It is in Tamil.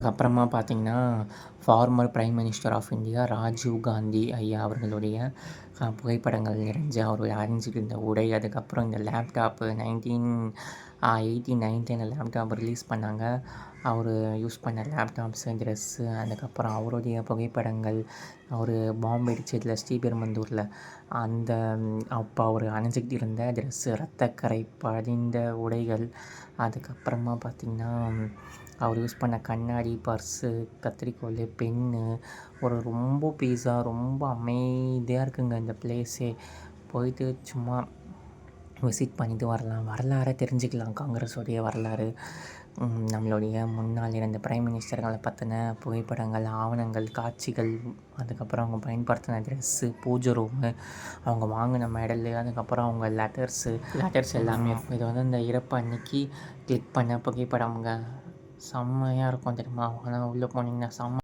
அப்புறமா பார்த்தீங்கன்னா, former prime minister of India Rajiv Gandhi ஐயா அவர்களுடைய புகைப்படங்கள் நிறைஞ்ச அவர் அணிஞ்சிட்டு இருந்த உடை, அதுக்கப்புறம் இந்த லேப்டாப்பு 1989 லேப்டாப் ரிலீஸ் பண்ணாங்க. அவர் யூஸ் பண்ண லேப்டாப்ஸு, ட்ரெஸ்ஸு, அதுக்கப்புறம் அவருடைய புகைப்படங்கள், அவர் பாம்பு வெடிச்சதில ஸ்ரீபெரும்புதூரில அந்த அப்போ அவர் அணிஞ்சுக்கிட்டு இருந்த ட்ரெஸ்ஸு, ரத்தக்கறை படிந்த உடைகள், அதுக்கப்புறமா பார்த்திங்கன்னா அவர் யூஸ் பண்ண கண்ணாடி, பர்ஸு, கத்தரிக்கோல், பென்னு, ஒரு ரொம்ப பீஸாக ரொம்ப அமைதியாக இருக்குங்க இந்த ப்ளேஸே. போயிட்டு சும்மா விசிட் பண்ணிட்டு வரலாம். வரலாறை தெரிஞ்சுக்கலாம், காங்கிரஸோடைய வரலாறு. நம்மளுடைய முன்னாள் இருந்த பிரைம் மினிஸ்டர்களை பற்றின புகைப்படங்கள், ஆவணங்கள், காட்சிகள், அதுக்கப்புறம் அவங்க பயன்படுத்தின ட்ரெஸ்ஸு, பூஜை ரூமு, அவங்க வாங்கின மெடலு, அதுக்கப்புறம் அவங்க லெட்டர்ஸ் எல்லாமே இருக்கும். இது வந்து இந்த இறப்பு அன்னைக்கு கிளிக் பண்ண புகைப்படம்ங்க. செம்மையாக இருக்கும் தெரியுமா? ஆனால் உள்ளே போனீங்கன்னா